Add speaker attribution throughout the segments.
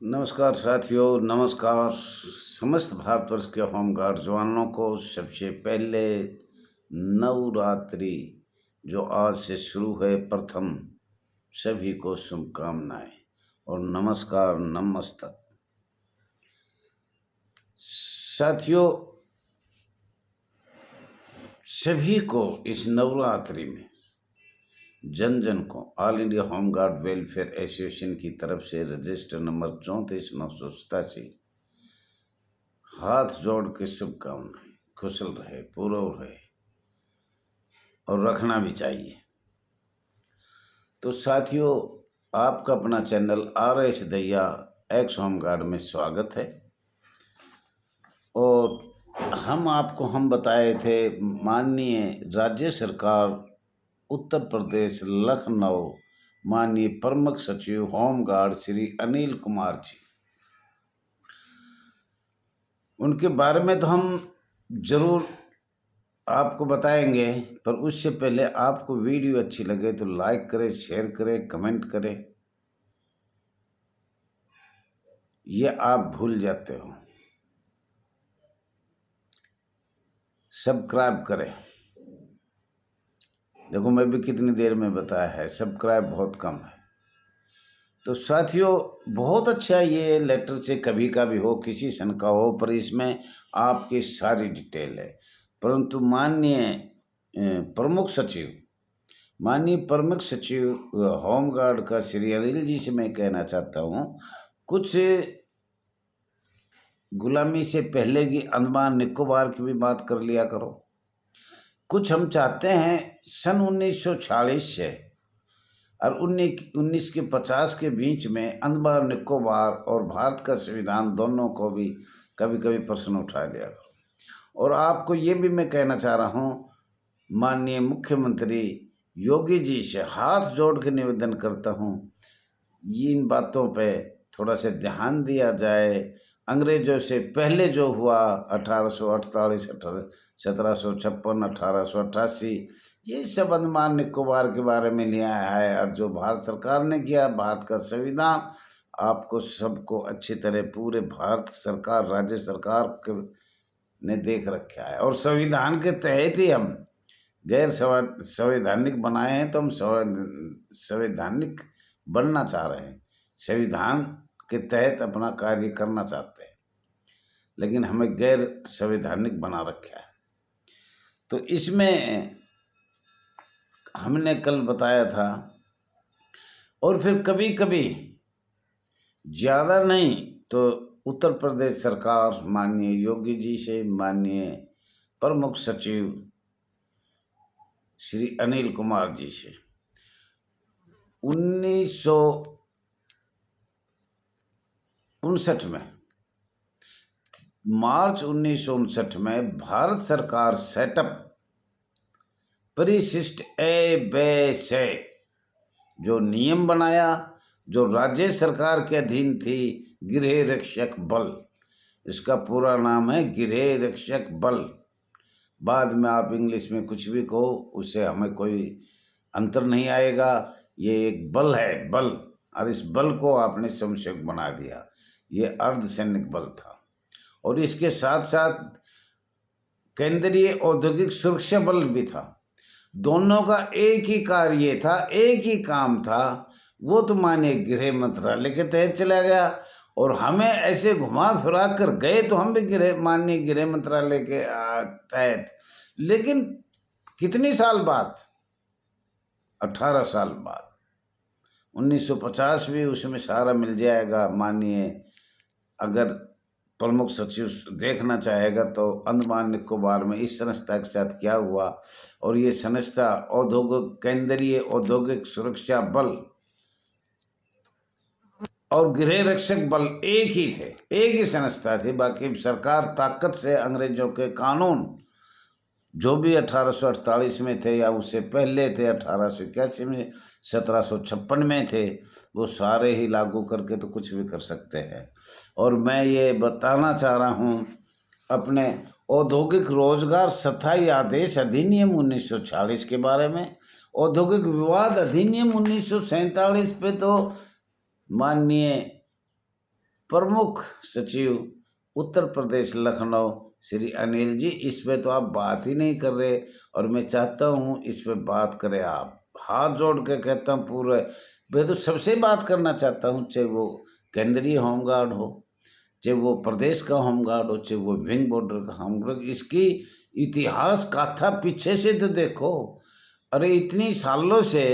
Speaker 1: नमस्कार साथियों, नमस्कार। समस्त भारतवर्ष के होमगार्ड जवानों को सबसे पहले नवरात्रि जो आज से शुरू है प्रथम, सभी को शुभकामनाएं और नमस्कार नमस्तक। साथियों, सभी को इस नवरात्रि में जन जन को all India home guard welfare association की तरफ से रजिस्टर नंबर 34,987 हाथ जोड़ के शुभकामनाएं। कुशल रहे, पूर्व रहे और रखना भी चाहिए। तो साथियों, आपका अपना चैनल RS दैया एक्स होमगार्ड में स्वागत है। और हम बताए थे माननीय राज्य सरकार उत्तर प्रदेश लखनऊ माननीय प्रमुख सचिव होमगार्ड श्री अनिल कुमार जी, उनके बारे में तो हम जरूर आपको बताएंगे, पर उससे पहले आपको वीडियो अच्छी लगे तो लाइक करें, शेयर करें, कमेंट करें। ये आप भूल जाते हो। सब्सक्राइब करें। देखो, मैं भी कितनी देर में बताया है, सब्सक्राइब बहुत कम है। तो साथियों, बहुत अच्छा ये लेटर से कभी का भी हो, किसी सन का हो, पर इसमें आपकी सारी डिटेल है। परंतु माननीय प्रमुख सचिव होमगार्ड का श्री अनिल जी से मैं कहना चाहता हूँ, कुछ गुलामी से पहले की अंडमान निकोबार की भी बात कर लिया करो। कुछ हम चाहते हैं सन 1946 से और 1950 के बीच में अंडमान निकोबार और भारत का संविधान दोनों को भी कभी कभी प्रश्न उठा लिया करो। और आपको ये भी मैं कहना चाह रहा हूँ, माननीय मुख्यमंत्री योगी जी से हाथ जोड़ के निवेदन करता हूँ, इन बातों पे थोड़ा सा ध्यान दिया जाए। अंग्रेजों से पहले जो हुआ 1848, 1756, 1888, ये सब अंडमान निकोबार के बारे में लिया है। और जो भारत सरकार ने किया, भारत का संविधान आपको सबको अच्छी तरह पूरे भारत सरकार, राज्य सरकार ने देख रखा है। और संविधान के तहत ही हम गैर संवैधानिक बनाए हैं, तो हम संवैधानिक बनना चाह रहे हैं, संविधान के तहत अपना कार्य करना चाहते हैं, लेकिन हमें गैर संवैधानिक बना रखा है। तो इसमें हमने कल बताया था। और फिर कभी कभी ज़्यादा नहीं तो उत्तर प्रदेश सरकार माननीय योगी जी से, माननीय प्रमुख सचिव श्री अनिल कुमार जी से 1959 में, मार्च 1959 में भारत सरकार सेटअप परिशिष्ट ए बे से जो नियम बनाया, जो राज्य सरकार के अधीन थी, गृह रक्षक बल, इसका पूरा नाम है गृह रक्षक बल। बाद में आप इंग्लिश में कुछ भी कहो, उससे हमें कोई अंतर नहीं आएगा। ये एक बल है, बल, और इस बल को आपने संक्षेप बना दिया। ये अर्धसैनिक बल था। और इसके साथ साथ केंद्रीय औद्योगिक सुरक्षा बल भी था। दोनों का एक ही कार्य था, एक ही काम था। वो तो मानिए गृह मंत्रालय के तहत चला गया, और हमें ऐसे घुमा फिरा कर गए तो हम भी माननीय गृह मंत्रालय के तहत। लेकिन कितनी साल बाद? 18 साल बाद। 1950 भी उसमें सारा मिल जाएगा। माननीय अगर प्रमुख सचिव देखना चाहेगा तो अंडमान निकोबार में इस संस्था के साथ क्या हुआ। और ये संस्था केंद्रीय औद्योगिक सुरक्षा बल और गृह रक्षक बल एक ही थे, एक ही संस्था थी। बाकी सरकार ताकत से अंग्रेजों के कानून जो भी 1848 में थे या उससे पहले थे, 1881 में, 1756 में थे, वो सारे ही लागू करके तो कुछ भी कर सकते हैं। और मैं ये बताना चाह रहा हूँ अपने औद्योगिक रोजगार स्थायी आदेश अधिनियम 1940 के बारे में। औद्योगिक विवाद अधिनियम 1947 पे तो माननीय प्रमुख सचिव उत्तर प्रदेश लखनऊ श्री अनिल जी, इस पे तो आप बात ही नहीं कर रहे, और मैं चाहता हूँ इस पे बात करें आप। हाथ जोड़ के कहता हूँ पूरे, मैं तो सबसे बात करना चाहता हूँ, चाहे वो केंद्रीय होमगार्ड हो, चाहे वो प्रदेश का होमगार्ड हो, चाहे वो विंग बॉर्डर का होमगार्ड। इसकी इतिहास गाथा पीछे से तो देखो। अरे इतनी सालों से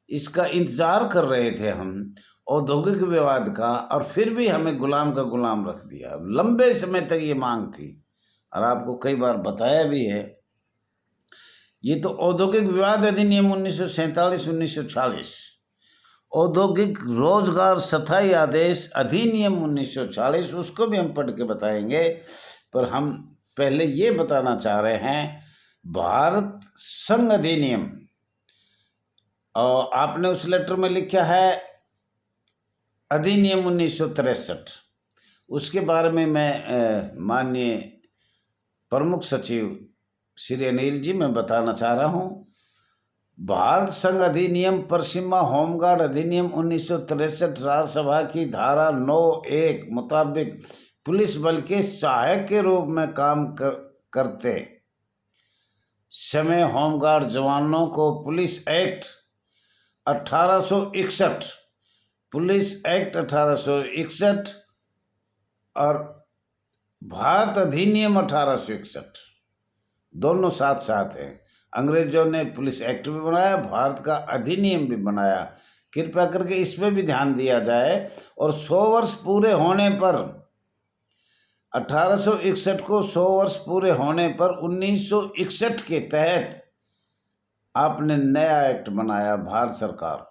Speaker 1: इसका इंतजार कर रहे थे हम, औद्योगिक विवाद का, और फिर भी हमें गुलाम का गुलाम रख दिया। लंबे समय तक ये मांग थी, और आपको कई बार बताया भी है। ये तो औद्योगिक विवाद अधिनियम 1947-1946, औद्योगिक रोजगार स्थायी आदेश अधिनियम 1940, उसको भी हम पढ़ के बताएंगे। पर हम पहले ये बताना चाह रहे हैं भारत संघ अधिनियम, और आपने उस लेटर में लिखा है अधिनियम 1963, उसके बारे में मैं माननीय प्रमुख सचिव श्री अनिल जी मैं बताना चाह रहा हूँ। भारत संघ अधिनियम पर सीमा होमगार्ड अधिनियम 1963 राज्यसभा की धारा 9(1) मुताबिक पुलिस बल के सहायक के रूप में काम करते समय होमगार्ड जवानों को पुलिस एक्ट 1861, पुलिस एक्ट 1861 और भारत अधिनियम 1861 दोनों साथ साथ हैं। अंग्रेजों ने पुलिस एक्ट भी बनाया, भारत का अधिनियम भी बनाया। कृपया करके इस पर भी ध्यान दिया जाए। और 100 वर्ष पूरे होने पर 1861 को 100 वर्ष पूरे होने पर 1961 के तहत आपने नया एक्ट बनाया भारत सरकार को।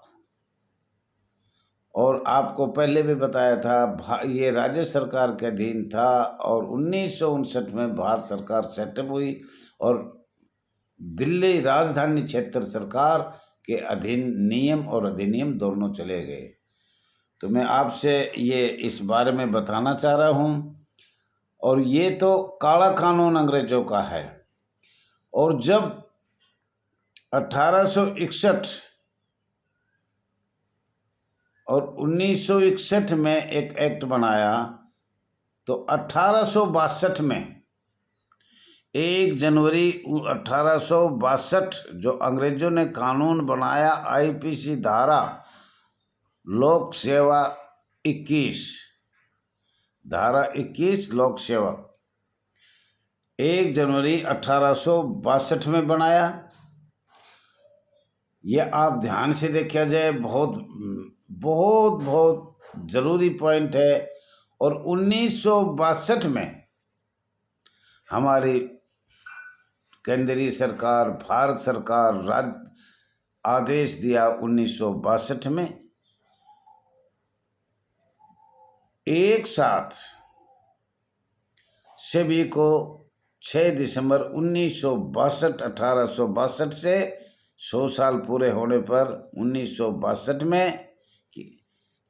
Speaker 1: और आपको पहले भी बताया था ये राज्य सरकार के अधीन था, और 1959 में भारत सरकार सेटअप हुई और दिल्ली राजधानी क्षेत्र सरकार के अधीन नियम और अधिनियम दोनों चले गए। तो मैं आपसे ये इस बारे में बताना चाह रहा हूँ। और ये तो काला कानून अंग्रेजों का है। और जब 1861 और 1961 में एक एक्ट बनाया, तो 1862 में 1 जनवरी 1862 जो अंग्रेजों ने कानून बनाया, आईपीसी धारा लोक सेवा 21, धारा 21 लोक सेवा 1 जनवरी 1862 में बनाया। ये आप ध्यान से देखा जाए, बहुत बहुत बहुत ज़रूरी पॉइंट है। और 1962 में हमारी केंद्रीय सरकार, भारत सरकार आदेश दिया 1962 में, एक साथ सभी को 6 दिसंबर 1962 1862 से 100 साल पूरे होने पर 1962 में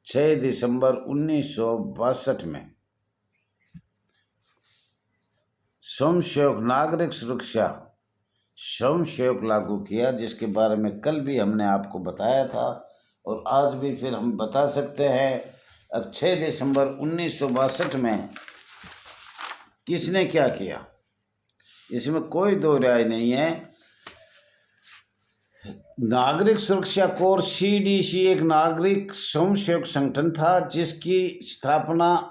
Speaker 1: 6 दिसंबर 1962 में स्वयंसेवक नागरिक सुरक्षा स्वयंसेवक लागू किया, जिसके बारे में कल भी हमने आपको बताया था और आज भी फिर हम बता सकते हैं। अब 6 दिसंबर 1962 में किसने क्या किया, इसमें कोई दो राय नहीं है। नागरिक सुरक्षा कोर CDC एक नागरिक स्वयंसेवक संगठन था, जिसकी स्थापना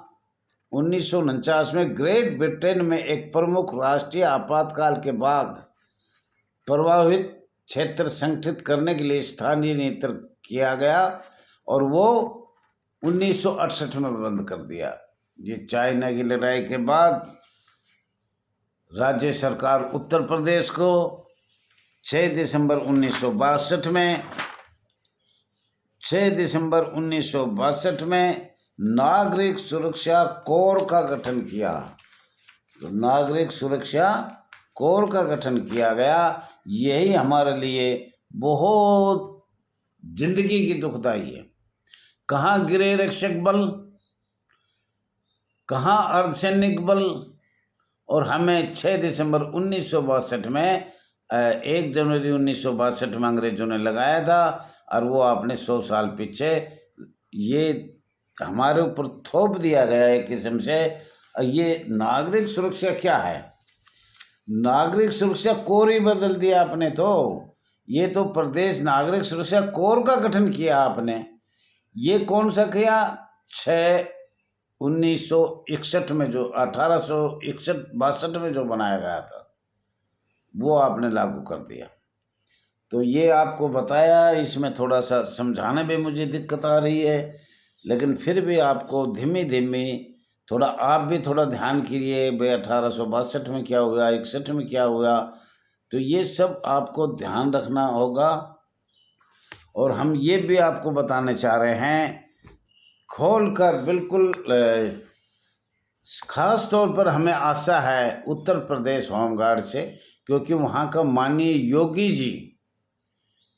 Speaker 1: 1949 में ग्रेट ब्रिटेन में एक प्रमुख राष्ट्रीय आपातकाल के बाद प्रभावित क्षेत्र संगठित करने के लिए स्थानीय नेतृत्व किया गया, और वो 1968 में बंद कर दिया। ये चाइना की लड़ाई के बाद राज्य सरकार उत्तर प्रदेश को 6 दिसंबर 1962 में 6 दिसंबर 1962 में नागरिक सुरक्षा कोर का गठन किया। तो नागरिक सुरक्षा कोर का गठन किया गया। यही हमारे लिए बहुत जिंदगी की दुखदाई है। कहाँ गिरे रक्षक बल, कहाँ अर्धसैनिक बल, और हमें 6 दिसंबर 1962 में 1 जनवरी 1962 में अंग्रेजों ने लगाया था, और वो आपने 100 साल पीछे, ये हमारे ऊपर थोप दिया गया है किस्म से। ये नागरिक सुरक्षा क्या है? नागरिक सुरक्षा कोर ही बदल दिया आपने। तो ये तो प्रदेश नागरिक सुरक्षा कोर का गठन किया आपने। ये कौन सा किया? 6/1961 में, जो 1861-62 में जो बनाया गया था, वो आपने लागू कर दिया। तो ये आपको बताया, इसमें थोड़ा सा समझाने में मुझे दिक्कत आ रही है, लेकिन फिर भी आपको धीमी धीमी थोड़ा आप भी थोड़ा ध्यान कीजिए भाई 1862 में क्या हुआ, 61 में क्या हुआ। तो ये सब आपको ध्यान रखना होगा। और हम ये भी आपको बताने चाह रहे हैं खोल कर बिल्कुल, खास तौर पर हमें आशा है उत्तर प्रदेश होमगार्ड से, क्योंकि वहाँ का माननीय योगी जी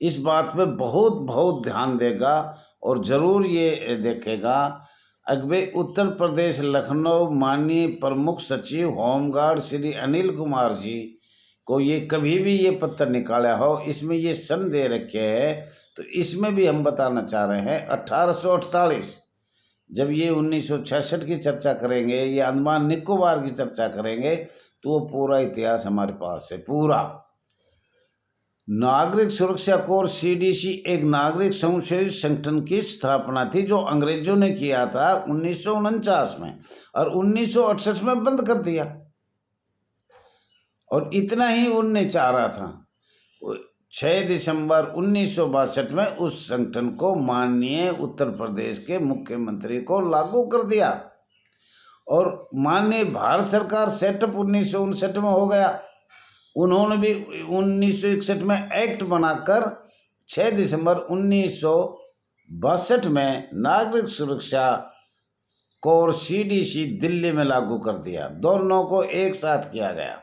Speaker 1: इस बात पे बहुत बहुत ध्यान देगा और ज़रूर ये देखेगा। अगले उत्तर प्रदेश लखनऊ माननीय प्रमुख सचिव होमगार्ड श्री अनिल कुमार जी को ये कभी भी ये पत्र निकाला हो, इसमें ये सन दे रखे है, तो इसमें भी हम बताना चाह रहे हैं 1848, जब ये 1966 की चर्चा करेंगे, ये अंडमान निकोबार की चर्चा करेंगे, तो वो पूरा इतिहास हमारे पास है पूरा। नागरिक सुरक्षा कोर सीडीसी एक नागरिक स्वयंसेवी संगठन की स्थापना थी, जो अंग्रेजों ने किया था 1949 में, और 1968 में बंद कर दिया। और इतना ही उनने चाह रहा था। 6 दिसंबर 1962 में उस संगठन को माननीय उत्तर प्रदेश के मुख्यमंत्री को लागू कर दिया, और माननीय भारत सरकार सेटअप 1959 में हो गया। उन्होंने भी 1961 में एक्ट बनाकर 6 दिसंबर 1962 में नागरिक सुरक्षा कोर सीडीसी दिल्ली में लागू कर दिया। दोनों को एक साथ किया गया।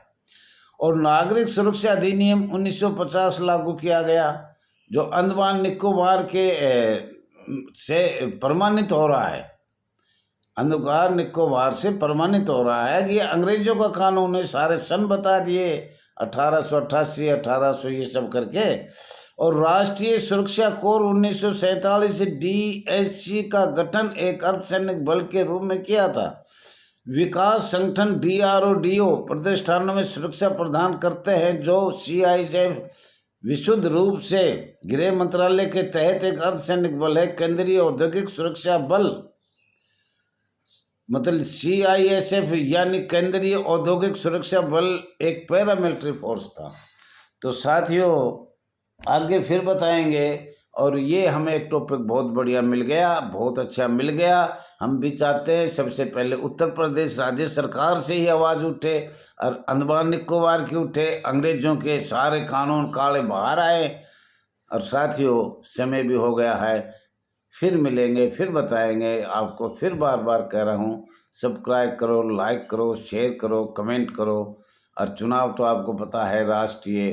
Speaker 1: और नागरिक सुरक्षा अधिनियम 1950 लागू किया गया, जो अंडमान निकोबार के से प्रमाणित हो रहा है। अंडमान निकोबार से प्रमाणित हो रहा है कि ये अंग्रेजों का कानून है। सारे सन बता दिए, 1888, 1800 ये सब करके। और राष्ट्रीय सुरक्षा कोर 1947 से डीएससी का गठन एक अर्धसैनिक बल के रूप में किया था। विकास संगठन DRDO प्रतिष्ठानों में सुरक्षा प्रदान करते हैं, जो CISF विशुद्ध रूप से गृह मंत्रालय के तहत एक अर्धसैनिक बल है। केंद्रीय औद्योगिक सुरक्षा बल मतलब CISF यानी केंद्रीय औद्योगिक सुरक्षा बल एक पैरामिलिट्री फोर्स था। तो साथियों आगे फिर बताएंगे। और ये हमें एक टॉपिक बहुत बढ़िया मिल गया, बहुत अच्छा मिल गया। हम भी चाहते हैं सबसे पहले उत्तर प्रदेश राज्य सरकार से ही आवाज़ उठे और अंडमान निकोबार की उठे, अंग्रेजों के सारे कानून काले बाहर आए। और साथियों समय भी हो गया है, फिर मिलेंगे, फिर बताएंगे आपको। फिर बार बार कह रहा हूँ सब्सक्राइब करो, लाइक करो, शेयर करो, कमेंट करो। और चुनाव तो आपको पता है राष्ट्रीय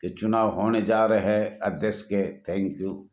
Speaker 1: के चुनाव होने जा रहे हैं अध्यक्ष के। Thank you.